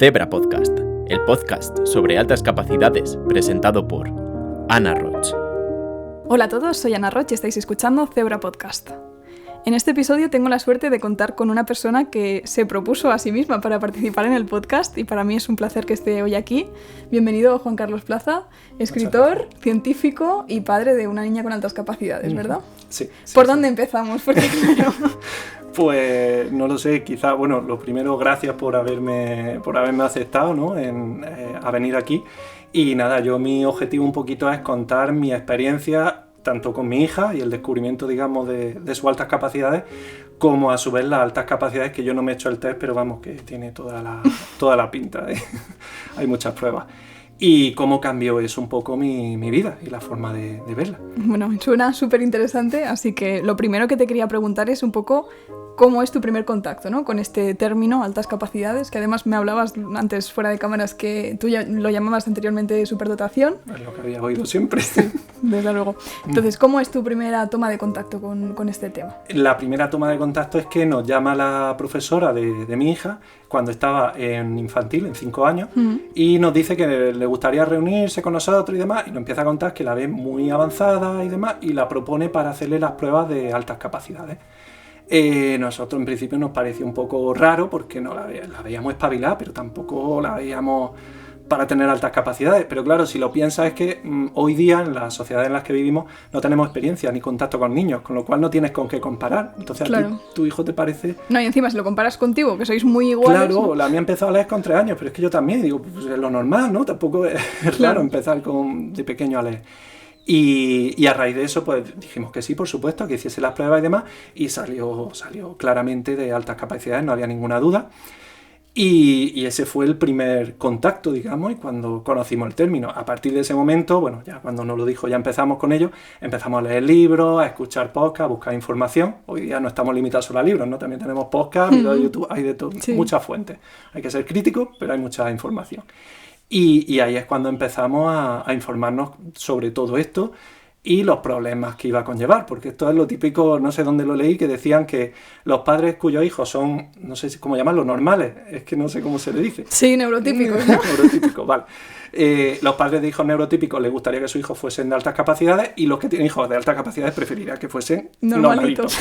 Zebra Podcast, el podcast sobre altas capacidades presentado por Ana Roch. Hola a todos, soy Ana Roch y estáis escuchando Zebra Podcast. En este episodio tengo la suerte de contar con una persona que se propuso a sí misma para participar en el podcast y para mí es un placer que esté hoy aquí. Bienvenido Juan Carlos Plaza, escritor, científico y padre de una niña con altas capacidades, ¿verdad? Sí. ¿Por dónde empezamos? Porque claro... Pues no lo sé, quizá, bueno, lo primero, gracias por haberme aceptado, ¿no? A venir aquí. Y nada, mi objetivo un poquito es contar mi experiencia tanto con mi hija y el descubrimiento, digamos, de sus altas capacidades, como a su vez las altas capacidades que yo no me he hecho el test, pero vamos, que tiene toda la pinta, ¿eh? Hay muchas pruebas. Y cómo cambió eso un poco mi vida y la forma de verla. Bueno, suena súper interesante, así que lo primero que te quería preguntar es un poco cómo es tu primer contacto, ¿no? Con este término, altas capacidades, que además me hablabas antes fuera de cámaras que tú ya lo llamabas anteriormente superdotación. Es lo que había oído siempre. Sí, desde luego. Entonces, ¿cómo es tu primera toma de contacto con este tema? La primera toma de contacto es que nos llama la profesora de mi hija cuando estaba en infantil, en 5 años, y nos dice que le gustaría reunirse con nosotros y demás, y nos empieza a contar que la ve muy avanzada y demás, y la propone para hacerle las pruebas de altas capacidades. Nosotros en principio nos pareció un poco raro porque no la veíamos espabilada, pero tampoco la veíamos para tener altas capacidades. Pero claro, si lo piensas es que hoy día en las sociedades en las que vivimos no tenemos experiencia ni contacto con niños, con lo cual no tienes con qué comparar. Entonces claro. ¿A ti, tu hijo te parece...? No, y encima si lo comparas contigo, que sois muy iguales... Claro, ¿no? La mía empezó a leer con 3 años, pero es que yo también, digo, pues es lo normal, ¿no? Tampoco es raro empezar de pequeño a leer. Y a raíz de eso, pues dijimos que sí, por supuesto, que hiciese las pruebas y demás, y salió claramente de altas capacidades, no había ninguna duda. Y ese fue el primer contacto, digamos, y cuando conocimos el término. A partir de ese momento, bueno, ya cuando nos lo dijo, ya empezamos con ello, empezamos a leer libros, a escuchar podcasts, a buscar información. Hoy día no estamos limitados solo a libros, ¿no? También tenemos podcasts, videos de YouTube, hay de todo, muchas fuentes. Hay que ser críticos, pero hay mucha información. Y ahí es cuando empezamos a informarnos sobre todo esto y los problemas que iba a conllevar, porque esto es lo típico, no sé dónde lo leí, que decían que los padres cuyos hijos son, no sé cómo llamarlo, normales, es que no sé cómo se le dice. Sí, neurotípicos, ¿no? Neurotípicos, vale. Los padres de hijos neurotípicos les gustaría que sus hijos fuesen de altas capacidades y los que tienen hijos de altas capacidades preferirían que fuesen normalitos.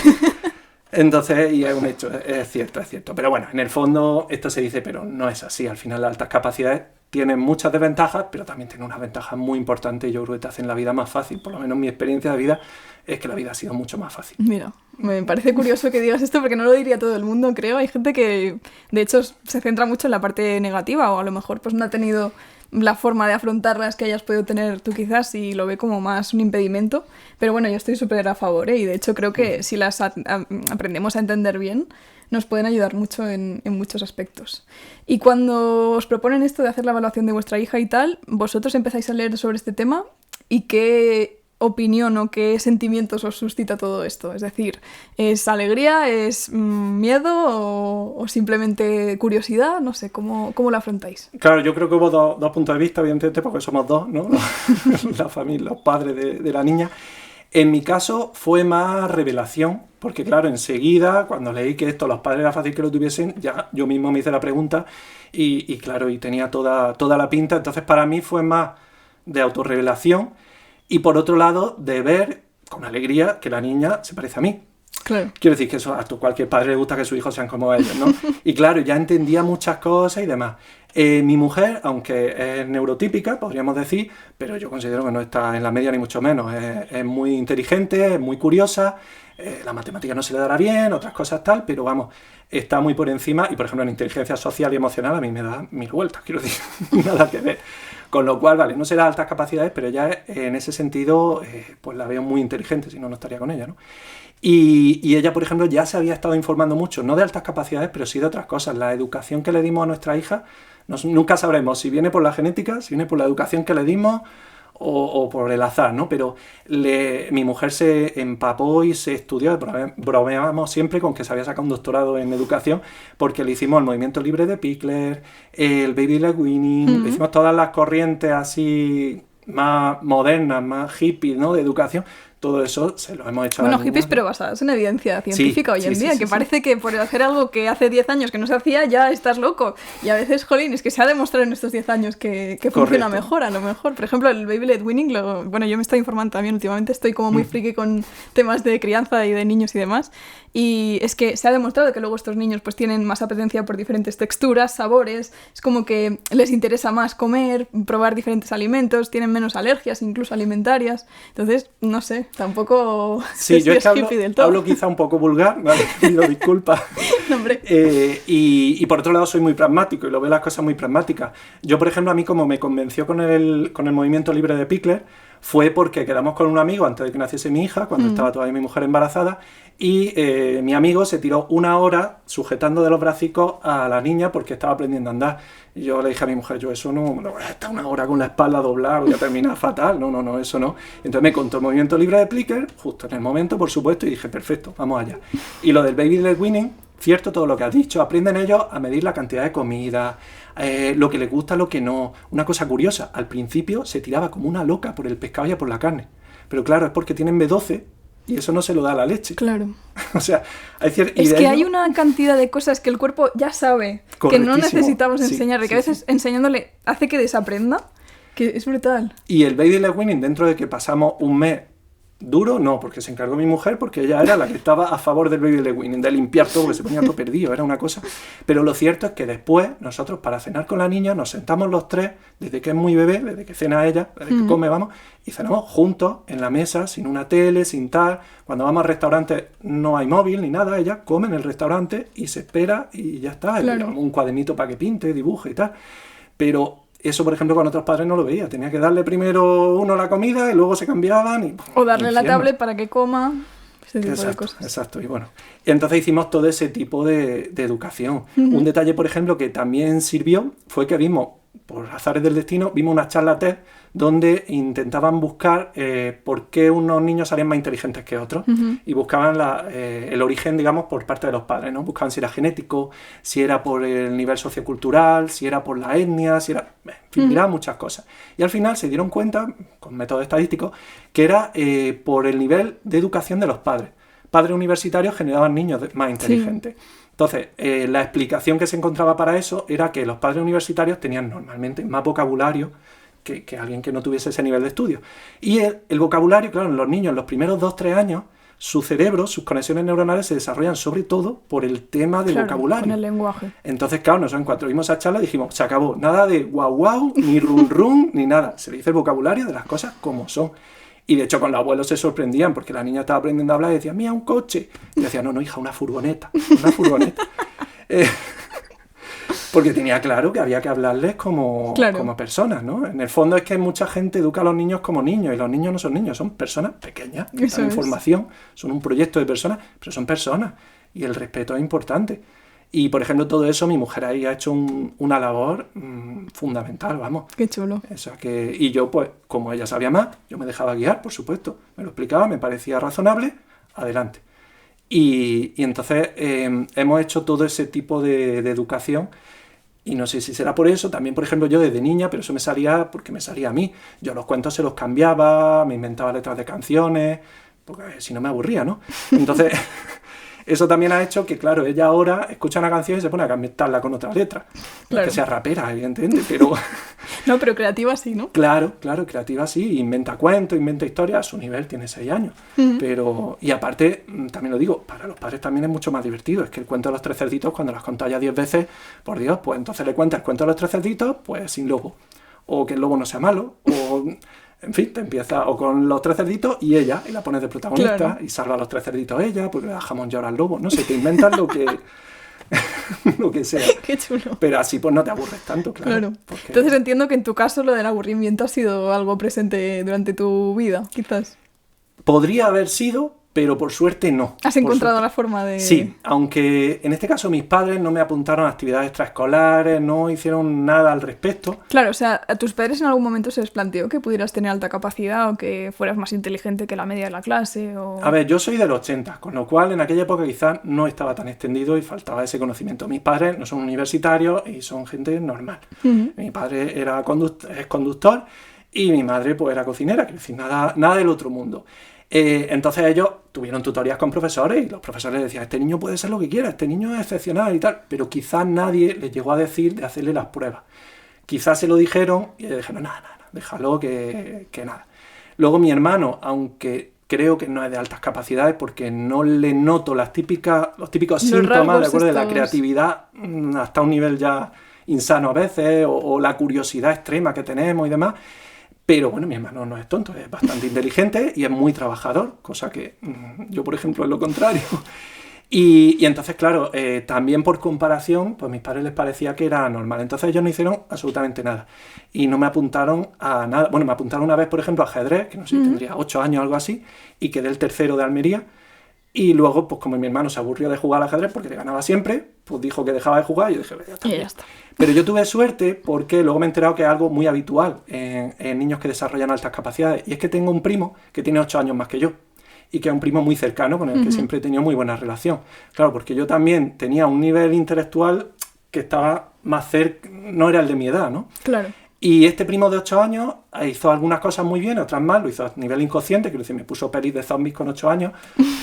Entonces, y es un hecho, es cierto. Pero bueno, en el fondo esto se dice, pero no es así. Al final las altas capacidades tienen muchas desventajas, pero también tienen unas ventajas muy importantes y yo creo que te hacen la vida más fácil. Por lo menos mi experiencia de vida es que la vida ha sido mucho más fácil. Mira, me parece curioso que digas esto porque no lo diría todo el mundo, creo. Hay gente que, de hecho, se centra mucho en la parte negativa o a lo mejor pues no ha tenido la forma de afrontarlas que hayas podido tener tú quizás y lo ve como más un impedimento. Pero bueno, yo estoy súper a favor, ¿eh? Y de hecho creo que si las aprendemos a entender bien, nos pueden ayudar mucho en muchos aspectos. Y cuando os proponen esto de hacer la evaluación de vuestra hija y tal, vosotros empezáis a leer sobre este tema y qué opinión o qué sentimientos os suscita todo esto. Es decir, ¿es alegría, es miedo o simplemente curiosidad? No sé, ¿cómo lo afrontáis? Claro, yo creo que hubo dos puntos de vista, evidentemente, porque somos dos, ¿no? La familia, los padres de la niña. En mi caso fue más revelación, porque claro, enseguida, cuando leí que esto los padres era fácil que lo tuviesen, ya yo mismo me hice la pregunta y claro, y tenía toda la pinta. Entonces para mí fue más de autorrevelación y por otro lado de ver con alegría que la niña se parece a mí. Claro. Quiero decir que eso a cualquier padre le gusta que sus hijos sean como ellos, ¿no? Y claro, ya entendía muchas cosas y demás. Mi mujer, aunque es neurotípica, podríamos decir, pero yo considero que no está en la media ni mucho menos. Es muy inteligente, es muy curiosa, la matemática no se le dará bien, otras cosas tal, pero vamos, está muy por encima y, por ejemplo, en inteligencia social y emocional a mí me da 1000 vueltas, quiero decir, nada que ver. Con lo cual, vale, no será altas capacidades, pero ya en ese sentido, pues la veo muy inteligente, si no, no estaría con ella, ¿no? Y ella, por ejemplo, ya se había estado informando mucho, no de altas capacidades, pero sí de otras cosas. La educación que le dimos a nuestra hija, nunca sabremos si viene por la genética, si viene por la educación que le dimos o por el azar, ¿no? Pero mi mujer se empapó y se estudió, bromeábamos siempre con que se había sacado un doctorado en educación, porque le hicimos el movimiento libre de Pickler, el baby led weaning, le hicimos todas las corrientes así más modernas, más hippies, ¿no? De educación. todo eso se lo hemos hecho a Bueno, las hippies, niñas. pero basadas en evidencia científica hoy en día, que sí. parece que por hacer algo que hace 10 años que no se hacía, ya estás loco. Y a veces, jolín, es que se ha demostrado en estos 10 años que funciona mejor, a lo mejor. Por ejemplo, el baby led weaning, bueno, yo me estoy informando también últimamente, estoy como muy friki con temas de crianza y de niños y demás. Y es que se ha demostrado que luego estos niños pues tienen más apetencia por diferentes texturas, sabores, es como que les interesa más comer, probar diferentes alimentos, tienen menos alergias, incluso alimentarias. Entonces, no sé, tampoco Sí, yo es que hippie del todo. hablo quizá un poco vulgar, ¿vale? Pido disculpas. No, hombre. Y por otro lado soy muy pragmático y lo veo las cosas muy pragmáticas. Yo, por ejemplo, a mí como me convenció con el movimiento libre de Pickler fue porque quedamos con un amigo antes de que naciese mi hija, cuando estaba todavía mi mujer embarazada, y mi amigo se tiró 1 hora sujetando de los bracicos a la niña porque estaba aprendiendo a andar. Y yo le dije a mi mujer, yo eso no voy a estar 1 hora con la espalda doblada, voy a terminar fatal, no, eso no. Entonces me contó el movimiento libre de Pickler, justo en el momento, por supuesto, y dije, perfecto, vamos allá. Y lo del baby led weaning, cierto todo lo que has dicho, aprenden ellos a medir la cantidad de comida, lo que les gusta, lo que no. Una cosa curiosa, al principio se tiraba como una loca por el pescado y por la carne, pero claro, es porque tienen B12 y eso no se lo da a la leche. Claro. O sea, es que hay una cantidad de cosas que el cuerpo ya sabe, que no necesitamos enseñarle, que a veces enseñándole hace que desaprenda, que es brutal. Y el baby led weaning, dentro de que pasamos un mes duro, no, porque se encargó mi mujer, porque ella era la que estaba a favor del baby led weaning, de limpiar todo, porque se ponía todo perdido, era una cosa. Pero lo cierto es que después, nosotros para cenar con la niña, nos sentamos los tres, desde que es muy bebé, desde que cena ella, desde que come, vamos, y cenamos juntos, en la mesa, sin una tele, sin tal. Cuando vamos al restaurante no hay móvil ni nada, ella come en el restaurante y se espera y ya está. Claro. Un cuadernito para que pinte, dibuje y tal. Pero eso, por ejemplo, con otros padres no lo veía. Tenía que darle primero uno la comida y luego se cambiaban. Y, o darle la tablet para que coma, ese tipo de cosas. Exacto, y bueno. Entonces hicimos todo ese tipo de educación. Un detalle, por ejemplo, que también sirvió fue que vimos, por azares del destino, vimos una charla TED donde intentaban buscar por qué unos niños salían más inteligentes que otros y buscaban el origen, digamos, por parte de los padres, ¿no? Buscaban si era genético, si era por el nivel sociocultural, si era por la etnia, si era... En fin, miraban muchas cosas. Y al final se dieron cuenta, con métodos estadísticos, que era por el nivel de educación de los padres. Padres universitarios generaban niños más inteligentes. Sí. Entonces, la explicación que se encontraba para eso era que los padres universitarios tenían normalmente más vocabulario que alguien que no tuviese ese nivel de estudio. Y el vocabulario, claro, en los niños, en los primeros 2-3 años, su cerebro, sus conexiones neuronales se desarrollan sobre todo por el tema del vocabulario. Con el lenguaje. Entonces, claro, nosotros en cuanto vimos esa charla dijimos, se acabó, nada de guau guau, ni run run, ni nada. Se le dice el vocabulario de las cosas como son. Y de hecho con los abuelos se sorprendían porque la niña estaba aprendiendo a hablar y decía, mira, un coche. Y decía, no, hija, una furgoneta. Porque tenía claro que había que hablarles como personas, ¿no? En el fondo es que mucha gente educa a los niños como niños y los niños no son niños, son personas pequeñas, que están en formación, son un proyecto de personas, pero son personas y el respeto es importante. Y, por ejemplo, todo eso, mi mujer ahí ha hecho una labor fundamental, vamos. Qué chulo. O sea, y yo, pues, como ella sabía más, yo me dejaba guiar, por supuesto. Me lo explicaba, me parecía razonable, adelante. Y entonces hemos hecho todo ese tipo de educación y no sé si será por eso, también por ejemplo yo desde niña, pero eso me salía porque me salía a mí. Yo los cuentos se los cambiaba, me inventaba letras de canciones, porque si no me aburría, ¿no? Entonces eso también ha hecho que, claro, ella ahora escucha una canción y se pone a cantarla con otra letra. No es que sea rapera, evidentemente, pero... No, pero creativa sí, ¿no? Claro, creativa sí, inventa cuentos, inventa historias, a su nivel, tiene 6 años. Pero, y aparte, también lo digo, para los padres también es mucho más divertido, es que el cuento de los 3 cerditos, cuando lo has contado ya 10 veces, por Dios, pues entonces le cuentas el cuento de los 3 cerditos, pues sin lobo, o que el lobo no sea malo, o... En fin, te empieza o con los 3 cerditos y ella, y la pones de protagonista, y salva a los 3 cerditos ella, porque le da jamón york al lobo, no sé, te inventas lo que... lo que sea. Qué chulo. Pero así pues no te aburres tanto, claro. Porque... Entonces entiendo que en tu caso lo del aburrimiento ha sido algo presente durante tu vida, quizás. Podría haber sido, pero por suerte no. ¿Has encontrado la forma de...? Sí, aunque en este caso mis padres no me apuntaron a actividades extraescolares, no hicieron nada al respecto. Claro, o sea, ¿a tus padres en algún momento se les planteó que pudieras tener alta capacidad o que fueras más inteligente que la media de la clase? O... A ver, yo soy del 80, con lo cual en aquella época quizás no estaba tan extendido y faltaba ese conocimiento. Mis padres no son universitarios y son gente normal. Mi padre es conductor y mi madre pues era cocinera, quiero decir, nada del otro mundo. Entonces ellos tuvieron tutorías con profesores y los profesores les decían, este niño puede ser lo que quiera, este niño es excepcional y tal, pero quizás nadie les llegó a decir de hacerle las pruebas. Quizás se lo dijeron y le dijeron, nada, déjalo que nada. Luego mi hermano, aunque creo que no es de altas capacidades porque no le noto los típicos síntomas, ¿de acuerdo? De la creatividad hasta un nivel ya insano a veces, o la curiosidad extrema que tenemos y demás. Pero bueno, mi hermano no es tonto, es bastante inteligente y es muy trabajador, cosa que yo, por ejemplo, es lo contrario. Y entonces, claro, también por comparación, pues a mis padres les parecía que era normal. Entonces ellos no hicieron absolutamente nada. Y no me apuntaron a nada. Bueno, me apuntaron una vez, por ejemplo, a ajedrez, que no sé, tendría 8 años o algo así, y quedé el tercero de Almería. Y luego, pues como mi hermano se aburrió de jugar al ajedrez porque le ganaba siempre, pues dijo que dejaba de jugar y yo dije, ya está. Pero yo tuve suerte porque luego me he enterado que es algo muy habitual en niños que desarrollan altas capacidades. Y es que tengo un primo que tiene 8 años más que yo. Y que es un primo muy cercano con el que siempre he tenido muy buena relación. Claro, porque yo también tenía un nivel intelectual que estaba más cerca, no era el de mi edad, ¿no? Claro. Y este primo de 8 años hizo algunas cosas muy bien, otras mal, lo hizo a nivel inconsciente, quiero decir, me puso pelis de zombies con 8 años,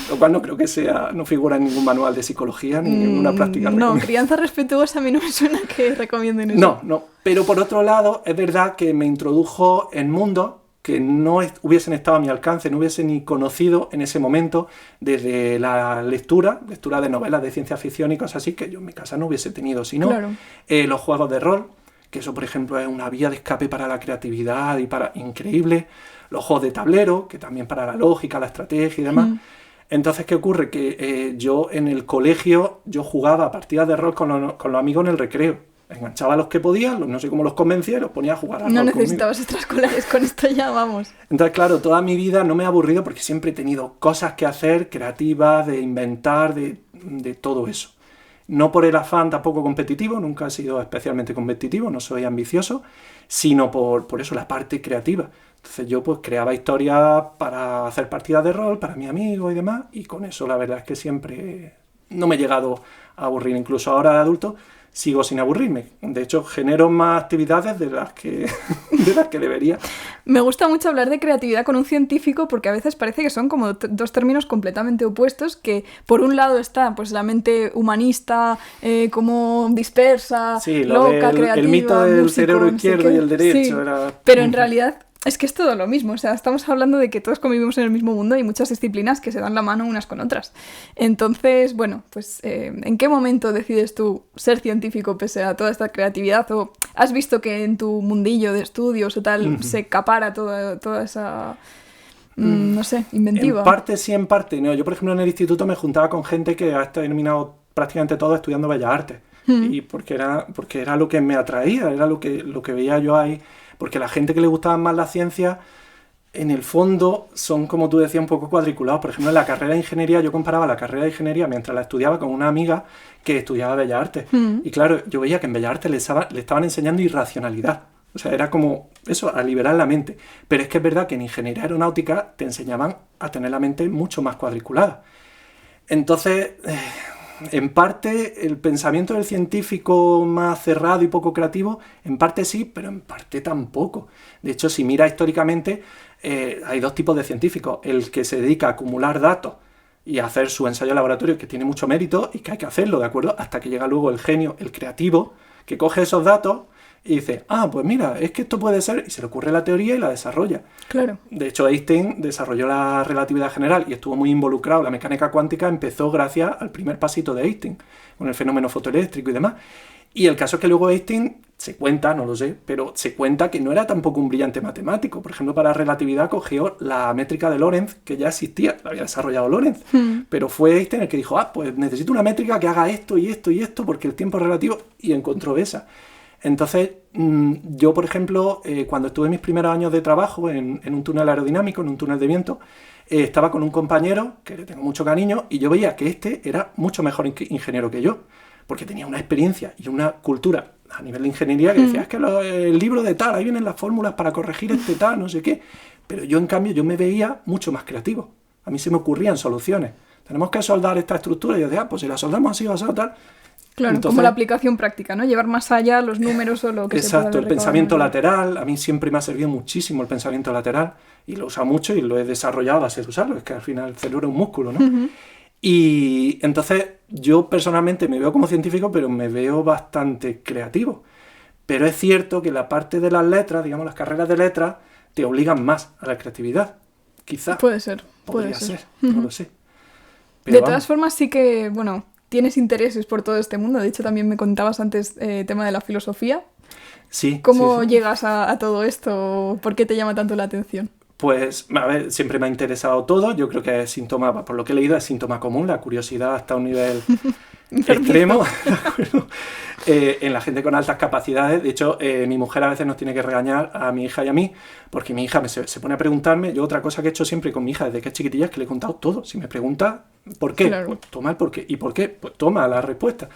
lo cual no creo que no figura en ningún manual de psicología ni en ninguna práctica. No, crianza respetuosa a mí no me suena que recomienden eso. No, pero por otro lado, es verdad que me introdujo en mundos que no hubiesen estado a mi alcance, no hubiese ni conocido en ese momento, desde la lectura de novelas de ciencia ficción y cosas así, que yo en mi casa no hubiese tenido, sino claro. Los juegos de rol, que eso, por ejemplo, es una vía de escape para la creatividad y para increíble, los juegos de tablero, que también para la lógica, la estrategia y demás. Entonces, ¿qué ocurre? Que yo en el colegio, yo jugaba partidas de rol con los amigos en el recreo. Enganchaba a los que podía, no sé cómo los convencía y los ponía a jugar a rol. No necesitabas extraescolares, con esto ya vamos. Entonces, claro, toda mi vida no me he aburrido porque siempre he tenido cosas que hacer, creativas, de inventar, de todo eso. No por el afán tampoco competitivo, nunca he sido especialmente competitivo, no soy ambicioso, sino por eso, la parte creativa. Entonces yo pues creaba historias para hacer partidas de rol, para mi amigo y demás, y con eso la verdad es que siempre no me he llegado a aburrir. Incluso ahora de adulto sigo sin aburrirme. De hecho, genero más actividades de las que debería. Me gusta mucho hablar de creatividad con un científico porque a veces parece que son como dos términos completamente opuestos, que por un lado está pues la mente humanista, como dispersa, sí, loca, creativa, el mito del músico, cerebro izquierdo y el derecho. Sí, era... pero en realidad es que es todo lo mismo, o sea, estamos hablando de que todos convivimos en el mismo mundo y hay muchas disciplinas que se dan la mano unas con otras. Entonces, bueno, pues ¿en qué momento decides tú ser científico pese a toda esta creatividad? ¿O has visto que en tu mundillo de estudios o tal se capara toda esa, no sé, inventiva? En parte sí, en parte no. Yo, por ejemplo, en el instituto me juntaba con gente que ha terminado prácticamente todo estudiando Bellas Artes. Y porque era lo que me atraía, era lo que veía yo ahí. Porque la gente que le gustaba más la ciencia, en el fondo, son, como tú decías, un poco cuadriculados. Por ejemplo, en la carrera de ingeniería, yo comparaba la carrera de ingeniería mientras la estudiaba con una amiga que estudiaba Bellas Artes. Y claro, yo veía que en Bellas Artes le estaban enseñando irracionalidad. O sea, era como eso, a liberar la mente. Pero es que es verdad que en ingeniería aeronáutica te enseñaban a tener la mente mucho más cuadriculada. Entonces... en parte, el pensamiento del científico más cerrado y poco creativo, en parte sí, pero en parte tampoco. De hecho, si mira históricamente, hay dos tipos de científicos. El que se dedica a acumular datos y a hacer su ensayo de laboratorio, que tiene mucho mérito y que hay que hacerlo, ¿de acuerdo? Hasta que llega luego el genio, el creativo, que coge esos datos y dice, pues mira, es que esto puede ser, y se le ocurre la teoría y la desarrolla. Claro. De hecho, Einstein desarrolló la relatividad general y estuvo muy involucrado. La mecánica cuántica empezó gracias al primer pasito de Einstein, con el fenómeno fotoeléctrico y demás. Y el caso es que luego Einstein, se cuenta, no lo sé, pero se cuenta que no era tampoco un brillante matemático. Por ejemplo, para la relatividad cogió la métrica de Lorentz, que ya existía, la había desarrollado Lorentz. Pero fue Einstein el que dijo, pues necesito una métrica que haga esto y esto y esto, porque el tiempo es relativo, y encontró esa. Entonces, yo, por ejemplo, cuando estuve en mis primeros años de trabajo en un túnel aerodinámico, en un túnel de viento, estaba con un compañero que le tengo mucho cariño y yo veía que este era mucho mejor ingeniero que yo, porque tenía una experiencia y una cultura a nivel de ingeniería que decía, es que el libro de tal, ahí vienen las fórmulas para corregir este tal, no sé qué. Pero yo, en cambio, yo me veía mucho más creativo. A mí se me ocurrían soluciones. Tenemos que soldar esta estructura y yo decía, pues si la soldamos así o así o tal... Claro, Entonces, como la aplicación práctica, ¿no? Llevar más allá los números o lo que se pueda exacto, el recabar. pensamiento lateral, a mí siempre me ha servido muchísimo el pensamiento lateral y lo he usado mucho y lo he desarrollado a base de usarlo, es que al final el cerebro es un músculo, ¿no? Ujú. Y entonces yo personalmente me veo como científico, pero me veo bastante creativo. Pero es cierto que la parte de las letras, digamos las carreras de letras, te obligan más a la creatividad. Quizás. Puede ser, Podría puede ser. no lo sé. Pero De vamos, todas formas, sí que, bueno, tienes intereses por todo este mundo. De hecho, también me contabas antes tema de la filosofía. sí, ¿Cómo sí, sí. llegas a todo esto? ¿Por qué te llama tanto la atención? Pues, a ver, siempre me ha interesado todo. Yo creo que es síntoma, por lo que he leído, es síntoma común, la curiosidad hasta un nivel extremo, ¿de acuerdo? En la gente con altas capacidades. De hecho, mi mujer a veces nos tiene que regañar a mi hija y a mí, porque mi hija se pone a preguntarme. Yo otra cosa que he hecho siempre con mi hija desde que es chiquitilla es que le he contado todo. Si me pregunta ¿por qué? Claro. Pues toma el por qué. ¿Y por qué? Pues toma la respuesta.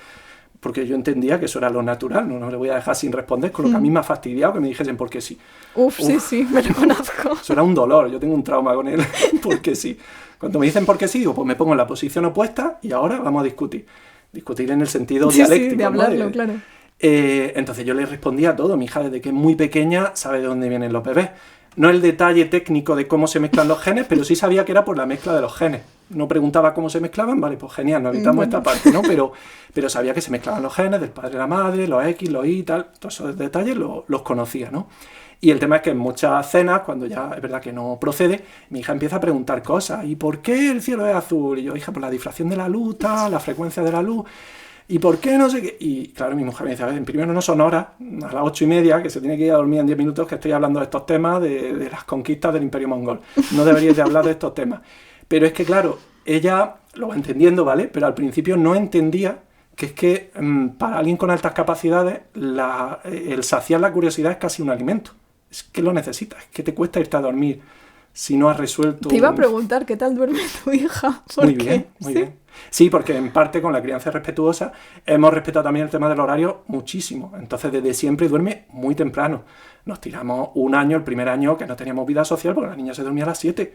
Porque yo entendía que eso era lo natural, no le voy a dejar sin responder, con lo que a mí me ha fastidiado que me dijesen por qué sí. Uf, sí, sí, me lo conozco. Eso era un dolor, yo tengo un trauma con él, porque sí. Cuando me dicen por qué sí, digo, pues me pongo en la posición opuesta y ahora vamos a discutir. Discutir en el sentido Sí, dialéctico. sí, de ¿no? hablarlo, claro. Entonces yo le respondía todo. Mi hija desde que es muy pequeña sabe de dónde vienen los bebés. No el detalle técnico de cómo se mezclan los genes, pero sí sabía que era por la mezcla de los genes. No preguntaba cómo se mezclaban, vale, pues genial, nos evitamos Bueno. esta parte, ¿no? Pero sabía que se mezclaban los genes del padre y la madre, los X, los Y y tal. Todos esos detalles los conocía, ¿no? Y el tema es que en muchas cenas, cuando ya es verdad que no procede, mi hija empieza a preguntar cosas. ¿Y por qué el cielo es azul? Y yo, hija, pues la difracción de la luz, tal, la frecuencia de la luz. ¿Y por qué no sé qué? Y claro, mi mujer me dice, a ver, en primero no son horas, a las 8:30, que se tiene que ir a dormir en 10 minutos, que estoy hablando de estos temas, de las conquistas del Imperio Mongol. No deberíais de hablar de estos temas. Pero es que, claro, ella lo va entendiendo, ¿vale? Pero al principio no entendía que es que para alguien con altas capacidades el saciar la curiosidad es casi un alimento. Es que lo necesitas, es que te cuesta irte a dormir si no has resuelto... Te iba a preguntar qué tal duerme tu hija. ¿Por Muy qué? bien, muy ¿Sí? bien. Sí, porque en parte con la crianza respetuosa hemos respetado también el tema del horario muchísimo. Entonces desde siempre duerme muy temprano. Nos tiramos un año, el primer año, que no teníamos vida social porque la niña se dormía a las 7.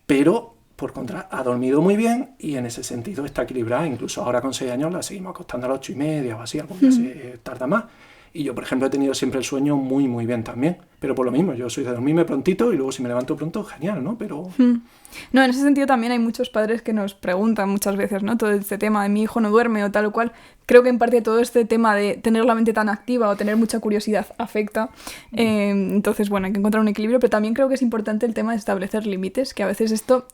Pero, por contra, ha dormido muy bien y en ese sentido está equilibrada. Incluso ahora con 6 años la seguimos acostando a las 8:30 o así, algún día se tarda más. Y yo, por ejemplo, he tenido siempre el sueño muy, muy bien también. Pero por lo mismo, yo soy de dormirme prontito y luego si me levanto pronto, genial, ¿no? Pero... No, en ese sentido también hay muchos padres que nos preguntan muchas veces, ¿no? Todo este tema de mi hijo no duerme o tal o cual. Creo que en parte todo este tema de tener la mente tan activa o tener mucha curiosidad afecta. Entonces, bueno, hay que encontrar un equilibrio, pero también creo que es importante el tema de establecer límites, que a veces esto...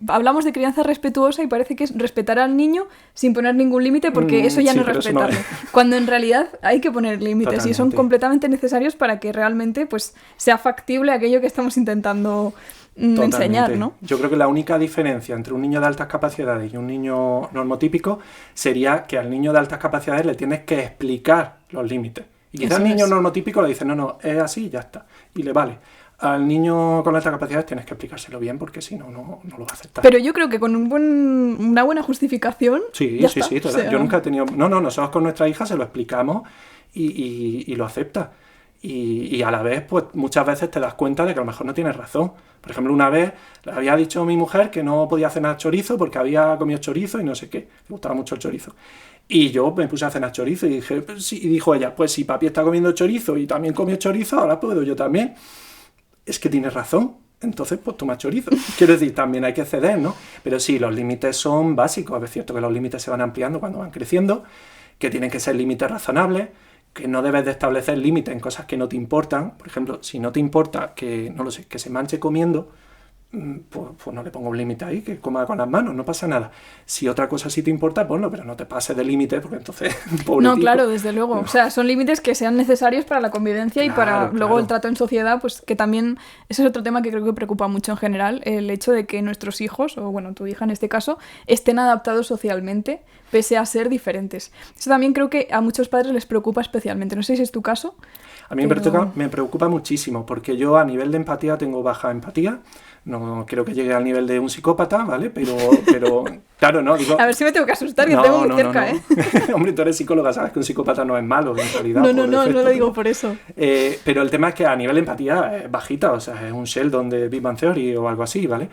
Hablamos de crianza respetuosa y parece que es respetar al niño sin poner ningún límite porque eso ya sí, no es pero eso no respetarlo. Cuando en realidad hay que poner límites y son Totalmente. completamente necesarios para que realmente pues, sea factible aquello que estamos intentando enseñar, Totalmente. ¿no? Yo creo que la única diferencia entre un niño de altas capacidades y un niño normotípico sería que al niño de altas capacidades le tienes que explicar los límites. Y quizás Eso al niño es. normotípico le dice, no, es así y ya está. Y le vale. Al niño con altas capacidades tienes que explicárselo bien porque si no, no lo va a aceptar. Pero yo creo que con una buena justificación. Sí, ya sí, está. sí. O sea, Yo nunca he tenido... No, nosotros con nuestra hija se lo explicamos y lo acepta. Y a la vez, pues muchas veces te das cuenta de que a lo mejor no tienes razón. Por ejemplo, una vez le había dicho a mi mujer que no podía cenar chorizo porque había comido chorizo y no sé qué. Le gustaba mucho el chorizo. Y yo me puse a cenar chorizo y dije, pues sí. Y dijo ella, pues si papi está comiendo chorizo y también comió chorizo, ahora puedo yo también. Es que tienes razón. Entonces, pues toma chorizo. Quiero decir, también hay que ceder, ¿no? Pero sí, los límites son básicos. Es cierto que los límites se van ampliando cuando van creciendo, que tienen que ser límites razonables, que no debes de establecer límites en cosas que no te importan. Por ejemplo, si no te importa que, no lo sé, que se manche comiendo, pues no le pongo un límite ahí, que coma con las manos, no pasa nada. Si otra cosa sí te importa, ponlo, pero no te pases de límite, porque entonces, pobrecito. No, claro, desde luego. O sea, son límites que sean necesarios para la convivencia y para Claro, luego claro. el trato en sociedad, pues que también, ese es otro tema que creo que preocupa mucho en general, el hecho de que nuestros hijos, o bueno, tu hija en este caso, estén adaptados socialmente, pese a ser diferentes. Eso también creo que a muchos padres les preocupa especialmente. No sé si es tu caso. A mí Pero- me preocupa muchísimo, porque yo a nivel de empatía tengo baja empatía. No creo que llegue al nivel de un psicópata, ¿vale? Pero claro, no, digo... A ver si me tengo que asustar, que tengo muy cerca, ¿eh? Hombre, tú eres psicóloga, sabes que un psicópata no es malo, en realidad. No, por no, no, defecto, no lo pero- digo por eso. Pero el tema es que a nivel de empatía es bajita, o sea, es un Sheldon de Big Bang Theory o algo así, ¿vale?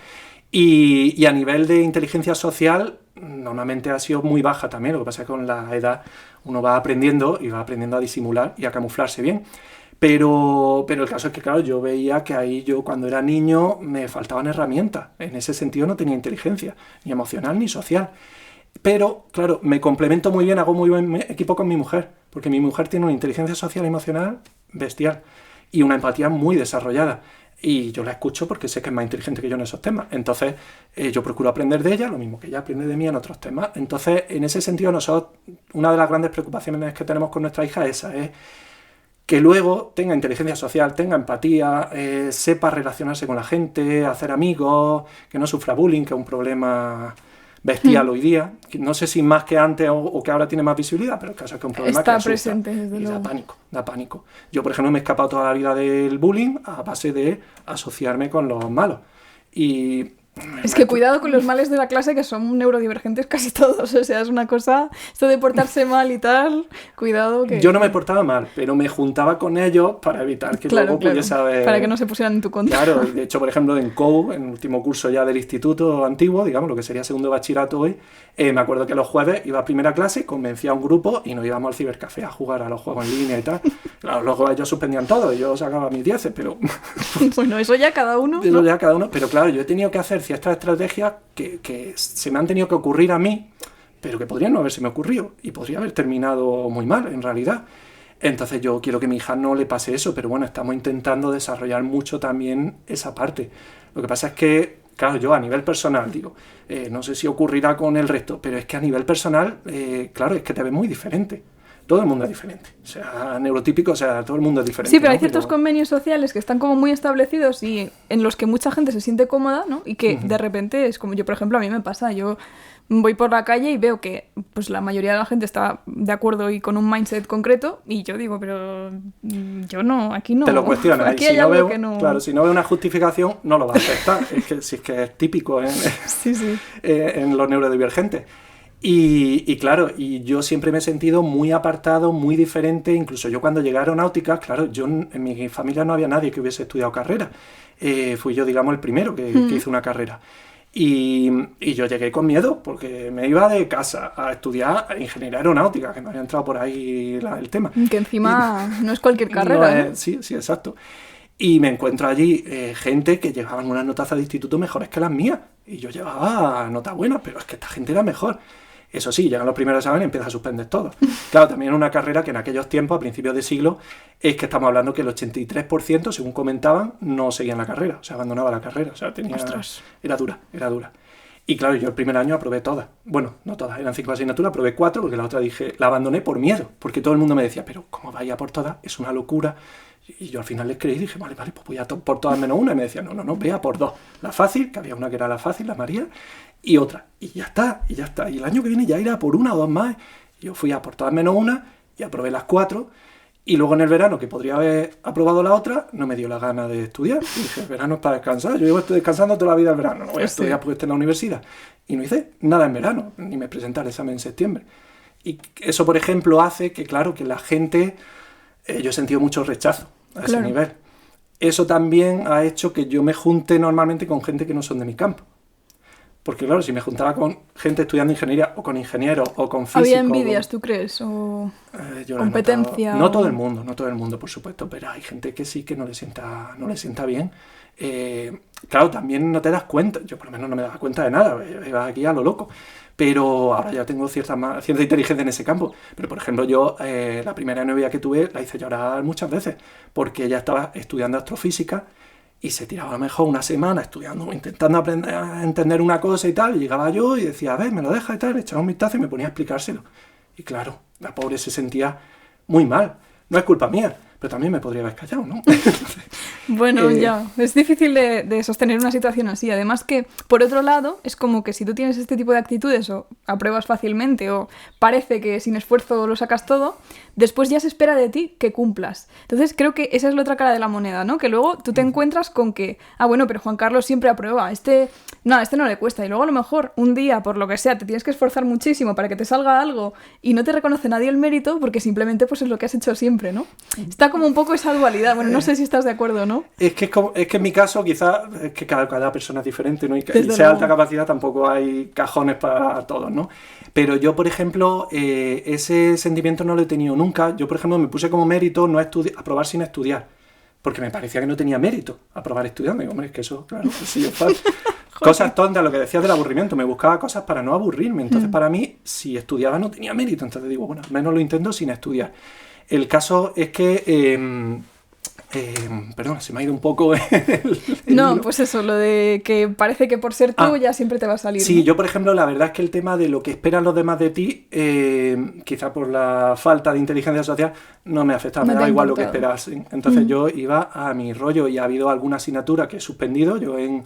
Y a nivel de inteligencia social, normalmente ha sido muy baja también. Lo que pasa es que con la edad uno va aprendiendo y va aprendiendo a disimular y a camuflarse bien. Pero el caso es que, claro, yo veía que ahí yo cuando era niño me faltaban herramientas. En ese sentido no tenía inteligencia, ni emocional ni social. Pero, claro, me complemento muy bien, hago muy buen equipo con mi mujer, porque mi mujer tiene una inteligencia social y emocional bestial y una empatía muy desarrollada. Y yo la escucho porque sé que es más inteligente que yo en esos temas. Entonces, yo procuro aprender de ella, lo mismo que ella aprende de mí en otros temas. Entonces, en ese sentido, nosotros, una de las grandes preocupaciones que tenemos con nuestra hija es esa, es que luego tenga inteligencia social, tenga empatía, sepa relacionarse con la gente, hacer amigos, que no sufra bullying, que es un problema bestial hoy día. No sé si más que antes o que ahora tiene más visibilidad, pero el caso es que es un problema está que asusta presente, desde y luego. da pánico. Yo, por ejemplo, me he escapado toda la vida del bullying a base de asociarme con los malos. Y Es que cuidado con los males de la clase, que son neurodivergentes casi todos. O sea, es una cosa... Esto de portarse mal y tal, cuidado que... yo no me portaba mal, pero me juntaba con ellos para evitar que luego pudiese haber... Para que no se pusieran en tu contra. Claro, y de hecho, por ejemplo, en COU, en el último curso ya del instituto antiguo, digamos, lo que sería segundo de bachillerato hoy, me acuerdo que los jueves iba a primera clase, convencía a un grupo y nos íbamos al cibercafé a jugar a los juegos en línea y tal. Claro, luego ellos suspendían todo y yo sacaba mis 10, pero... Bueno, eso ya cada uno, Eso ¿no? ya cada uno, pero claro, yo he tenido que hacer ciertas estrategias que se me han tenido que ocurrir a mí, pero que podrían no haberse me ocurrido y podría haber terminado muy mal, en realidad. Entonces yo quiero que a mi hija no le pase eso, pero bueno, estamos intentando desarrollar mucho también esa parte. Lo que pasa es que, claro, yo a nivel personal, digo, no sé si ocurrirá con el resto, pero es que a nivel personal, claro, es que te ves muy diferente. Todo el mundo es diferente, o sea, neurotípico, o sea, todo el mundo es diferente. Sí, pero hay ¿no? ciertos convenios sociales que están como muy establecidos y en los que mucha gente se siente cómoda, ¿no? Y que de repente es como yo, por ejemplo, a mí me pasa, yo voy por la calle y veo que pues la mayoría de la gente está de acuerdo y con un mindset concreto y yo digo, pero yo no, aquí no. Te lo cuestionas. Aquí y hay si no algo veo, que no... Claro, si no veo una justificación, no lo va a aceptar. Es que, si es que es típico Sí, sí. en los neurodivergentes. Y claro, y yo siempre me he sentido muy apartado, muy diferente. Incluso yo cuando llegué a aeronáutica, claro, yo en mi familia no había nadie que hubiese estudiado carrera. Fui yo, digamos, el primero que hizo una carrera. Y yo llegué con miedo, porque me iba de casa a estudiar ingeniería aeronáutica, que me había entrado por ahí el tema. Que encima no es cualquier carrera, ¿no? Sí, sí, exacto. Y me encuentro allí gente que llevaban unas notazas de instituto mejores que las mías. Y yo llevaba notas buenas, pero es que esta gente era mejor. Eso sí, llegan los primeros exámenes y empieza a suspender todo. Claro, también una carrera que en aquellos tiempos, a principios de siglo, es que estamos hablando que el 83%, según comentaban, no seguían la carrera, o sea, abandonaba la carrera. O sea, era dura. Y claro, yo el primer año aprobé todas. Bueno, no todas, eran 5 asignaturas, aprobé 4, porque la otra la abandoné por miedo, porque todo el mundo me decía, pero ¿cómo vaya por todas? Es una locura. Y yo al final les creí y dije, vale, pues voy a por todas menos una. Y me decían, no, vea por 2. La fácil, que había una que era la fácil, la María, y otra. Y ya está. Y el año que viene ya irá por 1 o 2 más. Yo fui a por todas menos una y aprobé las 4. Y luego en el verano, que podría haber aprobado la otra, no me dio la gana de estudiar. Y dije, el verano es para descansar. Yo llevo descansando toda la vida el verano. No voy a estudiar porque estoy en la universidad. Y no hice nada en verano, ni me presenté al examen en septiembre. Y eso, por ejemplo, hace que, claro, que la gente... yo he sentido mucho rechazo a ese nivel. Eso también ha hecho que yo me junte normalmente con gente que no son de mi campo. Porque claro, si me juntaba con gente estudiando ingeniería, o con ingenieros, o con físicos... ¿Había envidias, tú crees? ¿O competencia? No todo el mundo, por supuesto, pero hay gente que sí que no le sienta bien. Claro, también no te das cuenta, yo por lo menos no me daba cuenta de nada, iba aquí a lo loco. Pero ahora ya tengo cierta inteligencia en ese campo. Pero, por ejemplo, yo la primera novia que tuve la hice llorar muchas veces, porque ella estaba estudiando astrofísica y se tiraba a lo mejor una semana estudiando, intentando aprender a entender una cosa y tal, y llegaba yo y decía, a ver, me lo deja y tal, echaba un vistazo y me ponía a explicárselo. Y claro, la pobre se sentía muy mal. No es culpa mía, pero también me podría haber callado, ¿no? Bueno, ya, es difícil de sostener una situación así. Además que, por otro lado, es como que si tú tienes este tipo de actitudes o apruebas fácilmente o parece que sin esfuerzo lo sacas todo, después ya se espera de ti que cumplas. Entonces creo que esa es la otra cara de la moneda, ¿no? Que luego tú te encuentras con que, bueno, pero Juan Carlos siempre aprueba, este no le cuesta. Y luego a lo mejor un día, por lo que sea, te tienes que esforzar muchísimo para que te salga algo y no te reconoce nadie el mérito porque simplemente pues es lo que has hecho siempre, ¿no? Esta como un poco esa dualidad. Bueno, no sé si estás de acuerdo, ¿no? Es que en mi caso quizás es que cada persona es diferente, ¿no? Y Desde sea luego. alta capacidad tampoco hay cajones para todos, ¿no? Pero yo, por ejemplo, ese sentimiento no lo he tenido nunca. Yo, por ejemplo, me puse como mérito no aprobar sin estudiar, porque me parecía que no tenía mérito aprobar estudiando. Y hombre, es que eso, claro, sí es fácil. Cosas tontas, lo que decías del aburrimiento. Me buscaba cosas para no aburrirme. Entonces, para mí, si estudiaba no tenía mérito. Entonces digo, bueno, al menos lo intento sin estudiar. El caso es que... perdón, se me ha ido un poco No, hilo. pues eso, lo de que parece que por ser tú ya siempre te va a salir. Sí, ¿no? yo por ejemplo, la verdad es que el tema de lo que esperan los demás de ti, quizá por la falta de inteligencia social, no me afectaba, me No te daba ha igual lo que importado. esperasen. Entonces yo iba a mi rollo y ha habido alguna asignatura que he suspendido. Yo en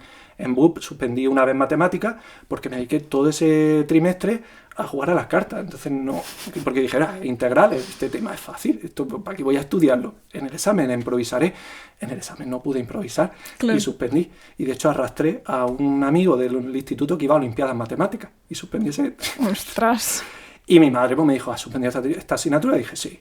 BUP suspendí una vez matemáticas porque me dediqué todo ese trimestre a jugar a las cartas. Entonces no, porque dijera, integrales, este tema es fácil, esto para qué voy a estudiarlo. En el examen improvisaré. En el examen no pude improvisar Claro. y suspendí. Y de hecho arrastré a un amigo del instituto que iba a Olimpiadas Matemáticas y suspendí ese. Ostras. Y mi madre pues, me dijo, ¿has suspendido esta asignatura? Y dije, sí.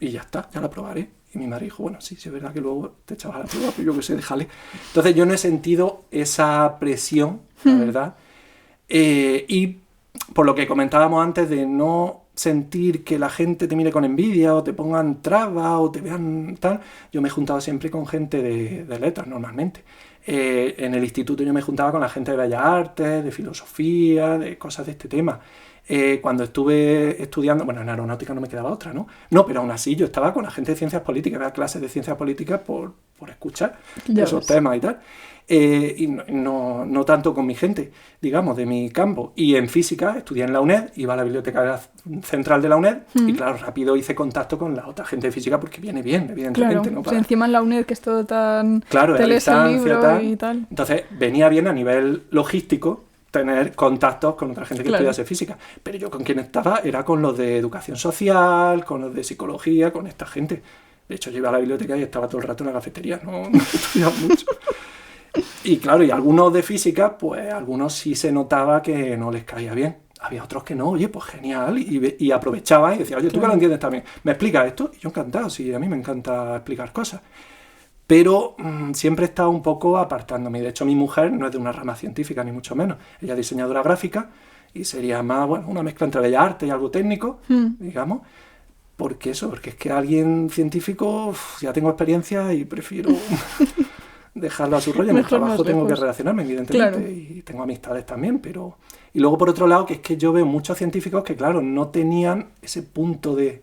Y ya está, ya la aprobaré. Y mi madre dijo, bueno, sí, es verdad que luego te echabas la prueba, pero yo qué sé, déjale. Entonces yo no he sentido esa presión, la verdad. Y por lo que comentábamos antes de no sentir que la gente te mire con envidia o te pongan trabas o te vean tal, yo me he juntado siempre con gente de letras normalmente. En el instituto yo me juntaba con la gente de Bellas Artes, de filosofía, de cosas de este tema. Cuando estuve estudiando, bueno, en aeronáutica no me quedaba otra, ¿no? No, pero aún así yo estaba con la gente de ciencias políticas, era clases de ciencias políticas por escuchar Ya esos ves. temas y tal. Y no tanto con mi gente, digamos, de mi campo. Y en física estudié en la UNED, iba a la biblioteca central de la UNED y claro, rápido hice contacto con la otra gente de física porque viene bien, Claro, evidentemente. ¿no? o sea, encima en la UNED que es todo tan... Claro, te era lees el distancia, libro y tal. Entonces venía bien a nivel logístico tener contactos con otra gente que Claro. estudiase física. Pero yo con quien estaba era con los de educación social, con los de psicología, con esta gente. De hecho, yo iba a la biblioteca y estaba todo el rato en la cafetería, no estudiaba mucho. Y claro, y algunos de física, pues algunos sí se notaba que no les caía bien. Había otros que no, oye, pues genial, y aprovechaban y decían, oye, tú que lo entiendes también, ¿me explicas esto? Y yo encantado, sí, a mí me encanta explicar cosas. Pero siempre he estado un poco apartándome. De hecho, mi mujer no es de una rama científica, ni mucho menos. Ella es diseñadora gráfica y sería más, bueno, una mezcla entre bellas artes y algo técnico, digamos. ¿Por qué eso? Porque es que alguien científico, ya tengo experiencia y prefiero dejarlo a su rollo. En el Mejor más trabajo tengo que lejos. relacionarme, evidentemente, Claro. y tengo amistades también, pero... Y luego, por otro lado, que es que yo veo muchos científicos que, claro, no tenían ese punto de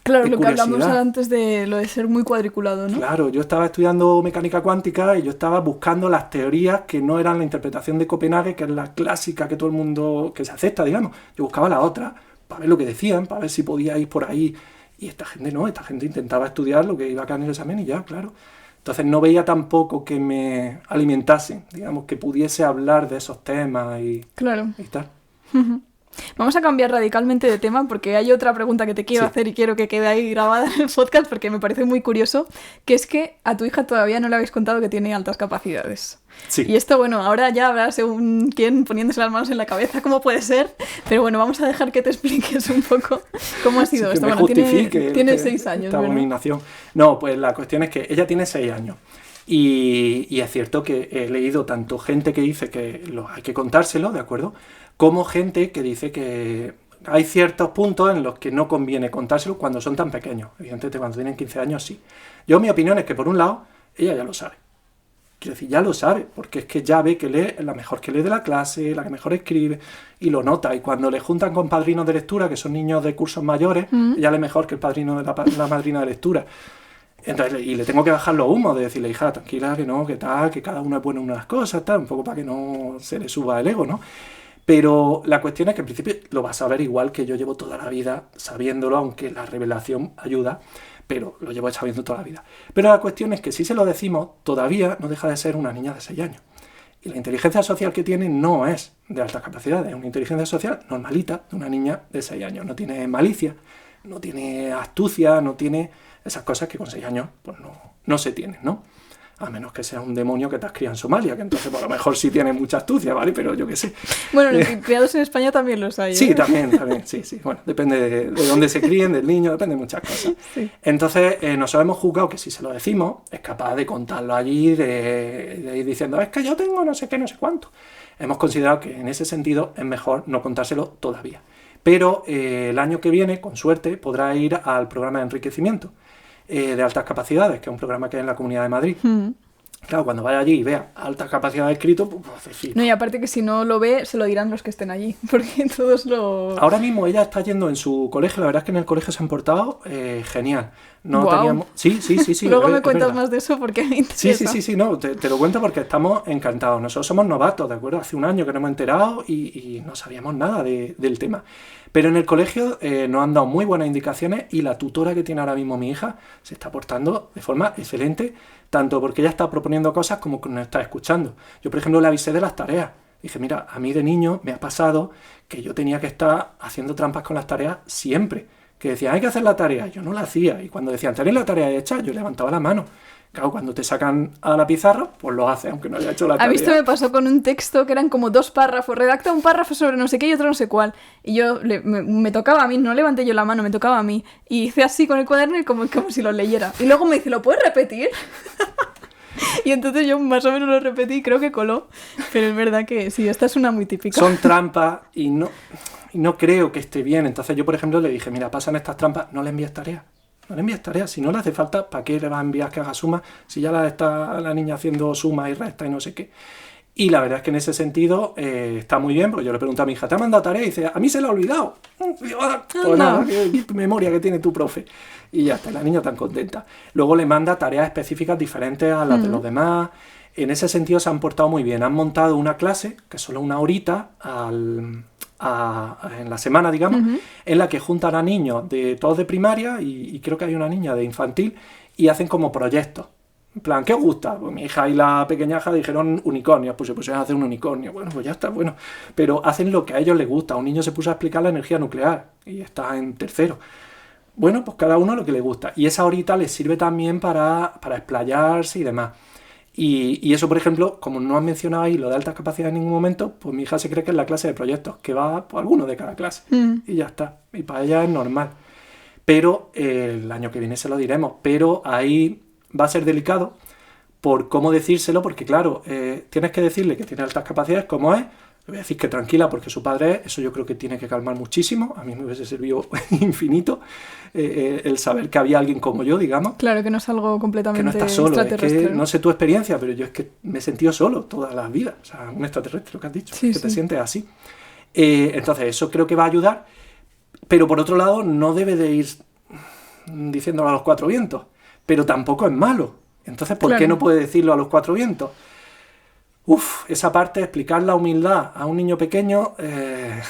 Claro, de lo que hablamos curiosidad. antes de lo de ser muy cuadriculado, ¿no? Claro, yo estaba estudiando mecánica cuántica y yo estaba buscando las teorías que no eran la interpretación de Copenhague, que es la clásica que todo el mundo, que se acepta, digamos. Yo buscaba la otra, para ver lo que decían, para ver si podía ir por ahí. Y esta gente no, esta gente intentaba estudiar lo que iba a caer en el examen y ya, claro. Entonces no veía tampoco que me alimentasen, digamos, que pudiese hablar de esos temas Claro. y tal. Vamos a cambiar radicalmente de tema porque hay otra pregunta que te quiero Sí. hacer y quiero que quede ahí grabada en el podcast porque me parece muy curioso, que es que a tu hija todavía no le habéis contado que tiene altas capacidades. Sí. Y esto, bueno, ahora ya habrá según quién poniéndose las manos en la cabeza cómo puede ser, pero bueno, vamos a dejar que te expliques un poco cómo ha sido Sí, que esto. me Bueno, justifique tiene 6 años, esta ¿verdad? abominación. No, pues la cuestión es que ella tiene 6 años. Y es cierto que he leído tanto gente que dice que hay que contárselo, ¿de acuerdo? Como gente que dice que hay ciertos puntos en los que no conviene contárselo cuando son tan pequeños. Evidentemente, cuando tienen 15 años, sí. Yo, mi opinión es que, por un lado, ella ya lo sabe. Quiero decir, ya lo sabe, porque es que ya ve que lee la mejor que lee de la clase, la que mejor escribe, y lo nota. Y cuando le juntan con padrinos de lectura, que son niños de cursos mayores, ella lee mejor que el padrino de la madrina de lectura. Entonces, y le tengo que bajar los humos de decirle, hija, tranquila, que no, que tal, que cada uno es bueno en unas cosas, tal, un poco para que no se le suba el ego, ¿no? Pero la cuestión es que en principio lo vas a ver igual que yo llevo toda la vida sabiéndolo, aunque la revelación ayuda, pero lo llevo sabiendo toda la vida. Pero la cuestión es que si se lo decimos, todavía no deja de ser una niña de 6 años. Y la inteligencia social que tiene no es de altas capacidades, es una inteligencia social normalita de una niña de 6 años. No tiene malicia, no tiene astucia, no tiene esas cosas que con 6 años pues no se tienen, ¿no? a menos que sea un demonio que te has criado en Somalia, que entonces por lo mejor sí tiene mucha astucia, ¿vale? Pero yo qué sé. Bueno, los criados en España también los hay, ¿eh? Sí, también, sí. Bueno, depende de dónde se críen, del niño, depende de muchas cosas. Sí. Entonces, nosotros hemos juzgado que si se lo decimos, es capaz de contarlo allí, de ir diciendo, es que yo tengo no sé qué, no sé cuánto. Hemos considerado que en ese sentido es mejor no contárselo todavía. Pero el año que viene, con suerte, podrá ir al programa de enriquecimiento de altas capacidades, que es un programa que hay en la Comunidad de Madrid. Claro, cuando vaya allí y vea altas capacidades escrito, pues decir... No, y aparte que si no lo ve, se lo dirán los que estén allí, porque todos lo... Ahora mismo ella está yendo en su colegio, la verdad es que en el colegio se han portado genial. No teníamos... Sí. Luego me cuentas más de eso porque me interesa. Sí, no, te lo cuento porque estamos encantados. Nosotros somos novatos, ¿de acuerdo? Hace un año que nos hemos enterado y no sabíamos nada del tema. Pero en el colegio nos han dado muy buenas indicaciones y la tutora que tiene ahora mismo mi hija se está portando de forma excelente, tanto porque ella está proponiendo cosas como que nos está escuchando. Yo, por ejemplo, le avisé de las tareas. Dije, mira, a mí de niño me ha pasado que yo tenía que estar haciendo trampas con las tareas siempre. Que decían, hay que hacer la tarea. Yo no la hacía. Y cuando decían, ¿tenéis la tarea hecha? Yo levantaba la mano. Claro, cuando te sacan a la pizarra, pues lo haces, aunque no haya hecho la tarea. A mí esto me pasó con un texto que eran como 2 párrafos. Redacta un párrafo sobre no sé qué y otro no sé cuál. Y yo me tocaba a mí, no levanté yo la mano, me tocaba a mí. Y hice así con el cuaderno y como si lo leyera. Y luego me dice, ¿lo puedes repetir? Y entonces yo más o menos lo repetí y creo que coló. Pero es verdad que sí, esta es una muy típica. Son trampas y no creo que esté bien. Entonces yo, por ejemplo, le dije, mira, pasan estas trampas, no le envíes tareas. No le envíes tareas. Si no le hace falta, ¿para qué le vas a enviar que haga sumas? Si ya está la niña haciendo sumas y restas y no sé qué. Y la verdad es que en ese sentido está muy bien, porque yo le pregunto a mi hija, ¿te ha mandado tarea? Y dice, a mí se la ha olvidado. Pues nada, qué memoria que tiene tu profe. Y ya está, la niña tan contenta. Luego le manda tareas específicas diferentes a las de los demás. En ese sentido se han portado muy bien. Han montado una clase, que es solo una horita en la semana, digamos, en la que juntan a niños todos de primaria y creo que hay una niña de infantil y hacen como proyectos. En plan, ¿qué os gusta? Pues mi hija y la pequeñaja dijeron unicornios, pues se pusieron a hacer un unicornio. Bueno, pues ya está, bueno. Pero hacen lo que a ellos les gusta. Un niño se puso a explicar la energía nuclear y está en tercero. Bueno, pues cada uno lo que le gusta. Y esa horita les sirve también para explayarse y demás. Y eso, por ejemplo, como no han mencionado ahí lo de altas capacidades en ningún momento, pues mi hija se cree que es la clase de proyectos, que va pues, alguno de cada clase. Y ya está. Y para ella es normal. Pero el año que viene se lo diremos. Pero ahí va a ser delicado por cómo decírselo, porque claro, tienes que decirle que tiene altas capacidades, como es. Le voy a decir que tranquila, porque su padre es. Eso yo creo que tiene que calmar muchísimo. A mí me hubiese servido infinito el saber que había alguien como yo, digamos. Claro, que no es algo completamente que no estás solo. extraterrestre. Es que, no sé tu experiencia, pero yo es que me he sentido solo todas las vidas. O sea, un extraterrestre, lo que has dicho, sí, que te sientes así. Entonces, eso creo que va a ayudar. Pero por otro lado, no debe de ir diciéndolo a los 4 vientos. Pero tampoco es malo. Entonces, ¿por qué no puede decirlo a los 4 vientos? Esa parte, explicar la humildad a un niño pequeño es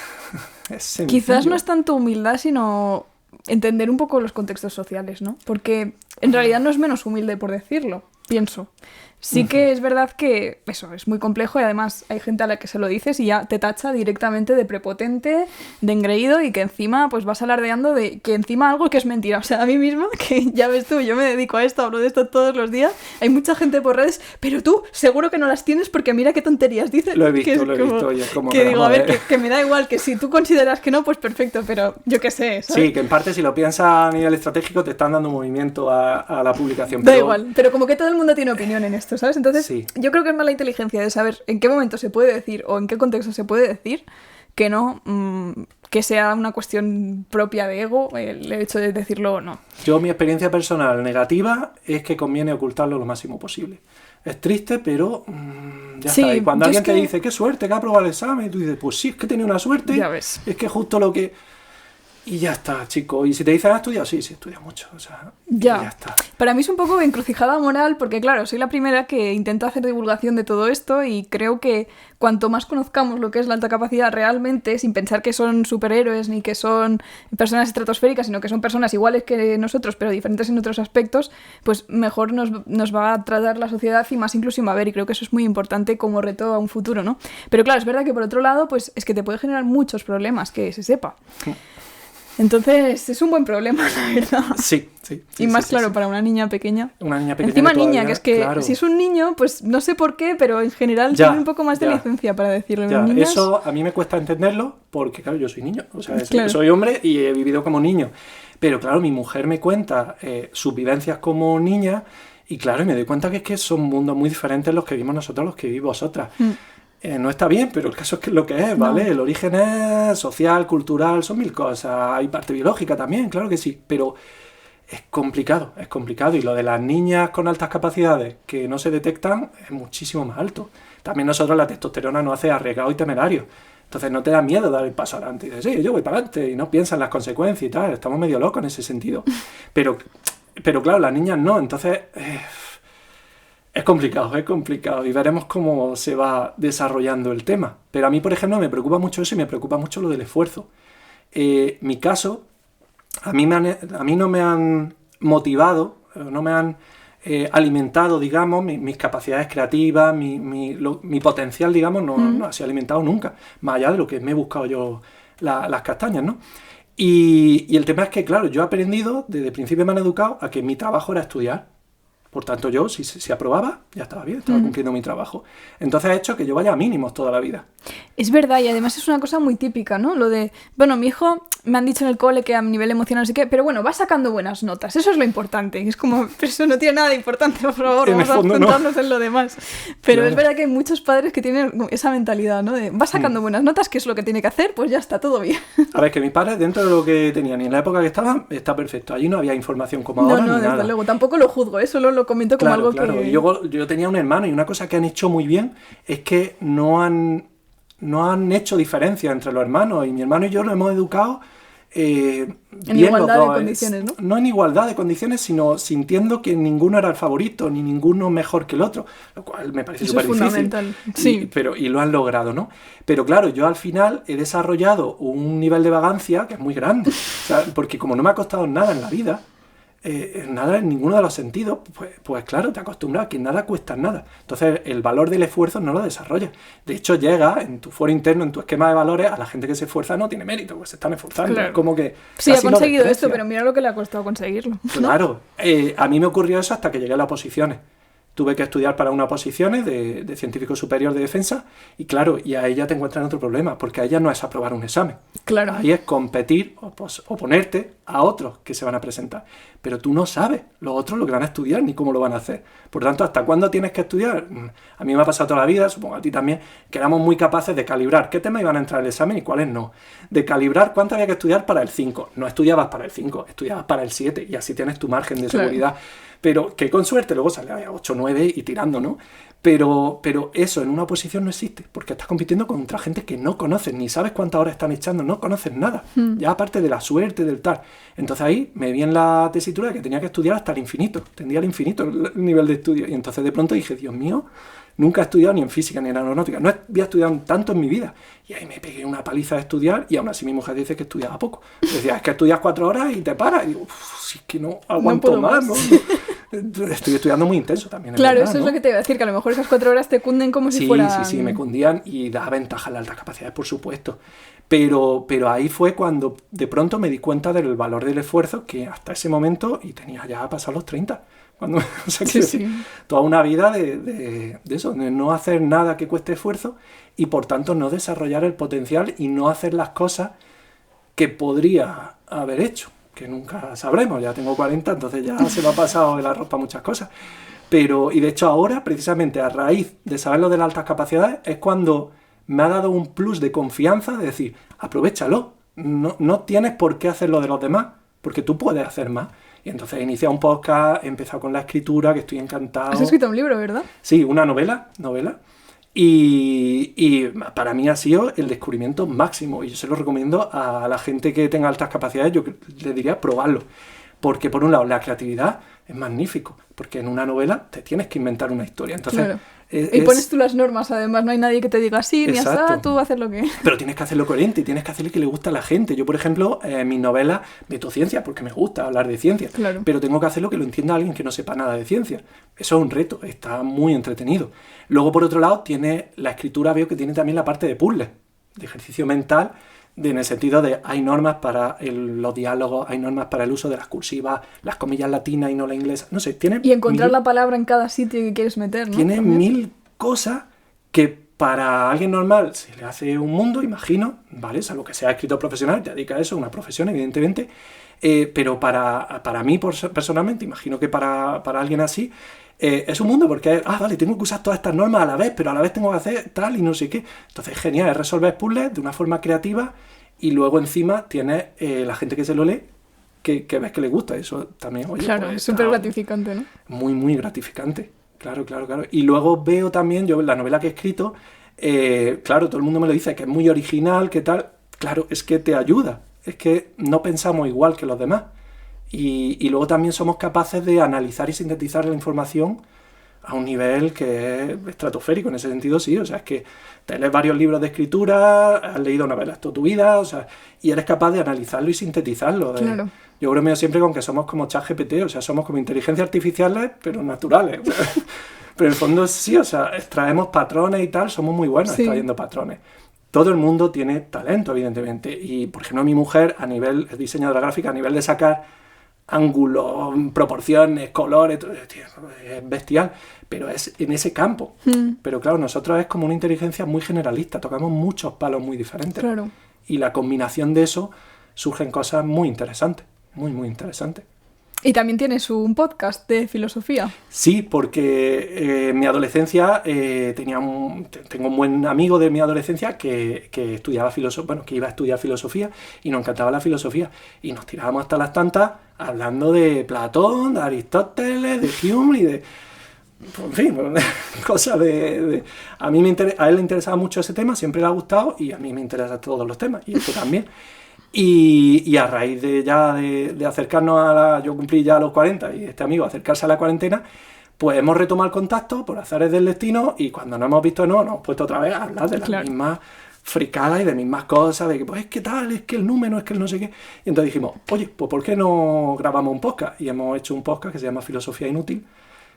sencillo. Quizás no es tanto humildad, sino entender un poco los contextos sociales, ¿no? Porque en realidad no es menos humilde por decirlo, pienso. Sí que es verdad que eso es muy complejo y además hay gente a la que se lo dices y ya te tacha directamente de prepotente, de engreído y que encima pues vas alardeando de que encima algo que es mentira. O sea, a mí misma, que ya ves tú, yo me dedico a esto, hablo de esto todos los días, hay mucha gente por redes, pero tú seguro que no las tienes porque mira qué tonterías dices. Lo he visto. Y es como que digo, a ver, que me da igual, que si tú consideras que no, pues perfecto, pero yo qué sé, ¿sabes? Sí, que en parte si lo piensas a nivel estratégico te están dando movimiento a la publicación. Da igual, pero como que todo el mundo tiene opinión en esto, ¿sabes? Entonces sí. Yo creo que es más la inteligencia de saber en qué momento se puede decir o en qué contexto se puede decir, que no que sea una cuestión propia de ego el hecho de decirlo o no. Yo, mi experiencia personal negativa es que conviene ocultarlo lo máximo posible. Es triste, pero ya está. Y cuando alguien te dice, qué suerte, que ha aprobado el examen, y tú dices, pues sí, es que he tenido una suerte. Ya ves. Es que justo lo que... Y ya está, chico. Y si te dicen, ¿has estudiado? Sí, estudia mucho. O sea, ya está. Para mí es un poco encrucijada moral porque, claro, soy la primera que intenta hacer divulgación de todo esto y creo que cuanto más conozcamos lo que es la alta capacidad realmente, sin pensar que son superhéroes ni que son personas estratosféricas, sino que son personas iguales que nosotros, pero diferentes en otros aspectos, pues mejor nos va a tratar la sociedad y más inclusión va a haber. Y creo que eso es muy importante como reto a un futuro, ¿no? Pero claro, es verdad que por otro lado, pues es que te puede generar muchos problemas que se sepa. Entonces es un buen problema, la verdad. Sí. Y más sí, claro, sí. para una niña pequeña. Una niña pequeña Encima que todavía, niña, que es que claro. si es un niño, pues no sé por qué, pero en general Ya, tiene un poco más de ya. licencia para decirle. Ya, Los niños, eso a mí me cuesta entenderlo porque, claro, yo soy niño, o sea, Claro. soy hombre y he vivido como niño. Pero, claro, mi mujer me cuenta sus vivencias como niña y, claro, me doy cuenta que es que son mundos muy diferentes los que vivimos nosotros, los que vivís vosotras. No está bien, pero el caso es que es lo que es, ¿vale? No. El origen es social, cultural, son mil cosas. Hay parte biológica también, claro que sí, pero es complicado. Y lo de las niñas con altas capacidades que no se detectan es muchísimo más alto. También nosotros la testosterona nos hace arriesgado y temerario. Entonces no te da miedo dar el paso adelante. Y dices, sí, yo voy para adelante y no piensas en las consecuencias y tal. Estamos medio locos en ese sentido. Pero claro, las niñas no. Entonces es complicado y veremos cómo se va desarrollando el tema. Pero a mí, por ejemplo, me preocupa mucho eso y me preocupa mucho lo del esfuerzo. Mi caso, a mí no me han motivado, no me han alimentado, digamos, mis capacidades creativas, mi potencial, digamos, no ha sido alimentado nunca, más allá de lo que me he buscado yo las castañas, ¿no? Y el tema es que, claro, yo he aprendido, desde el principio me han educado a que mi trabajo era estudiar. Por tanto, yo, si aprobaba, ya estaba bien, estaba cumpliendo mi trabajo. Entonces ha hecho que yo vaya a mínimos toda la vida. Es verdad, y además es una cosa muy típica, ¿no? Lo de, bueno, mi hijo me han dicho en el cole que a nivel emocional no sé qué, pero bueno, va sacando buenas notas, eso es lo importante. Y es como, pero eso no tiene nada de importante, por favor, En el vamos a fondo, centrarnos en lo demás. Pero Claro. es verdad que hay muchos padres que tienen esa mentalidad, ¿no? De, va sacando buenas notas, que es lo que tiene que hacer, pues ya está, todo bien. A ver, que mis padres, dentro de lo que tenían y en la época que estaban, está perfecto. Allí no había información como ahora No, ni desde nada. luego, tampoco lo juzgo, solo lo comento como Claro, algo claro. que... Y yo tenía un hermano y una cosa que han hecho muy bien es que no han hecho diferencia entre los hermanos y mi hermano y yo nos hemos educado En bien igualdad los de dos. condiciones, ¿no? No en igualdad de condiciones, sino sintiendo que ninguno era el favorito, ni ninguno mejor que el otro, lo cual me parece Eso es súper difícil. fundamental, sí. Y lo han logrado, ¿no? Pero claro, yo al final he desarrollado un nivel de vagancia que es muy grande, o sea, porque como no me ha costado nada en la vida, nada en ninguno de los sentidos, pues claro, te acostumbras a que nada cuesta nada. Entonces el valor del esfuerzo no lo desarrollas. De hecho, llega en tu foro interno, en tu esquema de valores, a la gente que se esfuerza no tiene mérito, pues se están esforzando. Claro. Es como que Sí, ha casi lo conseguido desprecia. esto, pero mira lo que le ha costado conseguirlo. ¿no? Claro, a mí me ocurrió eso hasta que llegué a las oposiciones. Tuve que estudiar para unas oposiciones de científico superior de defensa y claro, y a ella te encuentran otro problema, porque a ella no es aprobar un examen. Claro. Ahí es competir, oponerte a otros que se van a presentar. Pero tú no sabes los otros lo que van a estudiar ni cómo lo van a hacer. Por tanto, ¿hasta cuándo tienes que estudiar? A mí me ha pasado toda la vida, supongo a ti también, que éramos muy capaces de calibrar qué temas iban a entrar al examen y cuáles no. De calibrar cuánto había que estudiar para el 5. No estudiabas para el 5, estudiabas para el 7 y así tienes tu margen de Claro. seguridad. Pero que con suerte luego sale a 8, 9 y tirando, ¿no? Pero eso en una oposición no existe, porque estás compitiendo contra gente que no conoces, ni sabes cuántas horas están echando, no conoces nada, ya aparte de la suerte, del tal. Entonces ahí me vi en la tesitura de que tenía que estudiar hasta el infinito, tendría al infinito el nivel de estudio. Y entonces de pronto dije, Dios mío, nunca he estudiado ni en física ni en aeronáutica, no había estudiado tanto en mi vida. Y ahí me pegué una paliza de estudiar y aún así mi mujer dice que estudiaba poco. Decía, es que estudias 4 horas y te paras. Y digo, si es que no aguanto puedo más, más. ¿no? Estoy estudiando muy intenso también. Claro, verdad, eso es ¿no? lo que te iba a decir, que a lo mejor esas 4 horas te cunden como si Sí, fueran... sí, me cundían y da ventaja a las altas capacidades, por supuesto. Pero ahí fue cuando de pronto me di cuenta del valor del esfuerzo que hasta ese momento, y tenía ya pasado los 30, cuando, o sea, Sí, quiero sí. decir, toda una vida de eso, de no hacer nada que cueste esfuerzo y por tanto no desarrollar el potencial y no hacer las cosas que podría haber hecho, que nunca sabremos, ya tengo 40, entonces ya se me ha pasado el arroz para muchas cosas. Y de hecho ahora, precisamente a raíz de saber lo de las altas capacidades, es cuando me ha dado un plus de confianza de decir, aprovéchalo, no tienes por qué hacer lo de los demás, porque tú puedes hacer más. Y entonces he iniciado un podcast, he empezado con la escritura, que estoy encantado. Has escrito un libro, ¿verdad? Sí, una novela. Y para mí ha sido el descubrimiento máximo. Y yo se lo recomiendo a la gente que tenga altas capacidades, yo le diría probarlo. Porque por un lado, la creatividad es magnífico, porque en una novela te tienes que inventar una historia. Entonces, Claro. Y pones tú las normas, además, no hay nadie que te diga sí, ni Exacto. hasta tú haces lo que... Pero tienes que hacerlo coherente y tienes que hacerle que le guste a la gente. Yo, por ejemplo, mis novelas meto ciencia porque me gusta hablar de ciencia. Claro. Pero tengo que hacerlo que lo entienda alguien que no sepa nada de ciencia. Eso es un reto, está muy entretenido. Luego, por otro lado, tiene la escritura, veo que tiene también la parte de puzzle, de ejercicio mental, en el sentido de hay normas para los diálogos, hay normas para el uso de las cursivas, las comillas latinas y no la inglesa. No sé, tiene... Y encontrar la palabra en cada sitio que quieres meter, ¿no? Tiene También. 1000 cosas que para alguien normal se le hace un mundo, imagino, ¿vale? Salvo que sea escritor profesional, te dedica a eso, una profesión, evidentemente. Pero para mí, personalmente, imagino que para alguien así, es un mundo porque, vale, tengo que usar todas estas normas a la vez, pero a la vez tengo que hacer tal y no sé qué. Entonces, genial, es resolver puzzles de una forma creativa y luego encima tienes la gente que se lo lee, que ves que le gusta. Eso también, oye, Claro, pues, es súper gratificante, ¿no? Muy, muy gratificante. Claro. Y luego veo también, yo la novela que he escrito, claro, todo el mundo me lo dice, que es muy original, que tal. Claro, es que te ayuda. Es que no pensamos igual que los demás. Y luego también somos capaces de analizar y sintetizar la información a un nivel que es estratosférico. En ese sentido, sí. O sea, es que te lees varios libros de escritura, has leído novelas toda tu vida, o sea, y eres capaz de analizarlo y sintetizarlo. Claro. Yo bromeo siempre con que somos como ChatGPT, o sea, somos como inteligencias artificiales, pero naturales. Pero en el fondo sí, o sea, extraemos patrones y tal, somos muy buenos extrayendo patrones. Todo el mundo tiene talento, evidentemente. Y, por ejemplo, mi mujer, a nivel de diseñadora gráfica, a nivel de sacar ángulos, proporciones, colores, todo, tío, es bestial. Pero es en ese campo. Pero claro, nosotros es como una inteligencia muy generalista, tocamos muchos palos muy diferentes. Claro. Y la combinación de eso surgen cosas muy interesantes. Muy, muy interesante. Y también tienes un podcast de filosofía. Sí, porque en mi adolescencia tengo un buen amigo de mi adolescencia que estudiaba que iba a estudiar filosofía y nos encantaba la filosofía. Y nos tirábamos hasta las tantas hablando de Platón, de Aristóteles, de Hume y de... En fin, cosas de... A él le interesaba mucho ese tema, siempre le ha gustado y a mí me interesan todos los temas y esto también. Y a raíz de acercarnos yo cumplí ya los 40 y este amigo acercarse a la cuarentena, pues hemos retomado el contacto por azares del destino y cuando nos hemos visto nos hemos puesto otra vez a hablar de las mismas fricadas y de mismas cosas, de que pues es que tal, es que el número, es que el no sé qué. Y entonces dijimos, oye, pues ¿por qué no grabamos un podcast? Y hemos hecho un podcast que se llama Filosofía Inútil.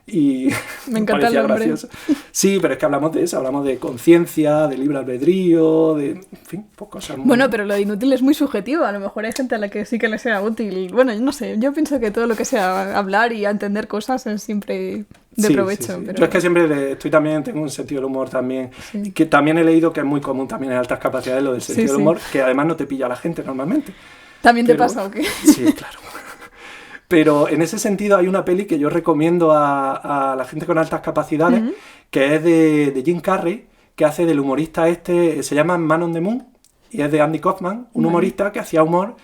Y me encanta el nombre. Gracioso. Sí, pero es que hablamos de eso, hablamos de conciencia, de libre albedrío, de, en fin, pues cosas muy... Bueno, pero lo de inútil es muy subjetivo, a lo mejor hay gente a la que sí que le sea útil. Bueno, yo no sé, yo pienso que todo lo que sea hablar y entender cosas es siempre de provecho. Sí. Pero... Yo es que siempre tengo un sentido del humor también, que también he leído que es muy común también en altas capacidades lo del sentido del humor, que además no te pilla a la gente normalmente. ¿También te pasa o qué? Sí, claro. Pero en ese sentido hay una peli que yo recomiendo a la gente con altas capacidades, que es de Jim Carrey, que hace del humorista se llama Man on the Moon, y es de Andy Kaufman, un humorista que hacía humor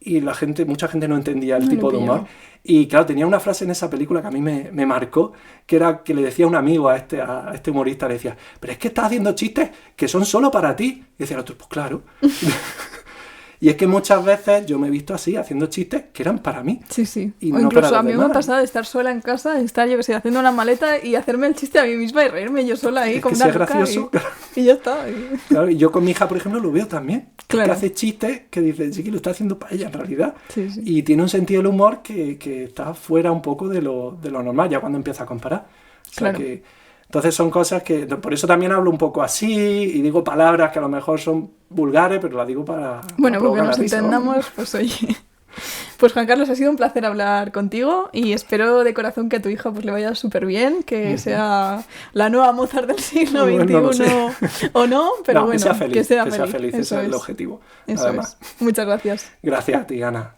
y mucha gente no entendía el tipo de humor. Y claro, tenía una frase en esa película que a mí me marcó, que era que le decía a un amigo a este humorista, le decía, pero es que estás haciendo chistes que son solo para ti. Y decía el otro, pues claro. Y es que muchas veces yo me he visto así, haciendo chistes que eran para mí. Sí. Y o no incluso para a mí los me ha demás. pasado de estar sola en casa, de estar, yo que sé, haciendo una maleta y hacerme el chiste a mí misma y reírme yo sola ahí Es con que una sí es roca gracioso. y ya está. Claro, y yo con mi hija, por ejemplo, lo veo también. Claro. Que hace chistes que dice, sí, que lo está haciendo para ella en realidad. Sí. Y tiene un sentido del humor que está fuera un poco de lo normal, ya cuando empieza a comparar. O sea Claro. Entonces son cosas que... Por eso también hablo un poco así y digo palabras que a lo mejor son vulgares, pero las digo para... Bueno, para porque nos provocar la risa, ¿no? entendamos, pues oye... Pues Juan Carlos, ha sido un placer hablar contigo y espero de corazón que a tu hija pues le vaya súper bien, que sea la nueva Mozart del siglo XXI No lo sé. o no, pero No, bueno, que sea feliz, que sea ese es el objetivo. Eso nada es. más. Muchas gracias. Gracias a ti, Ana.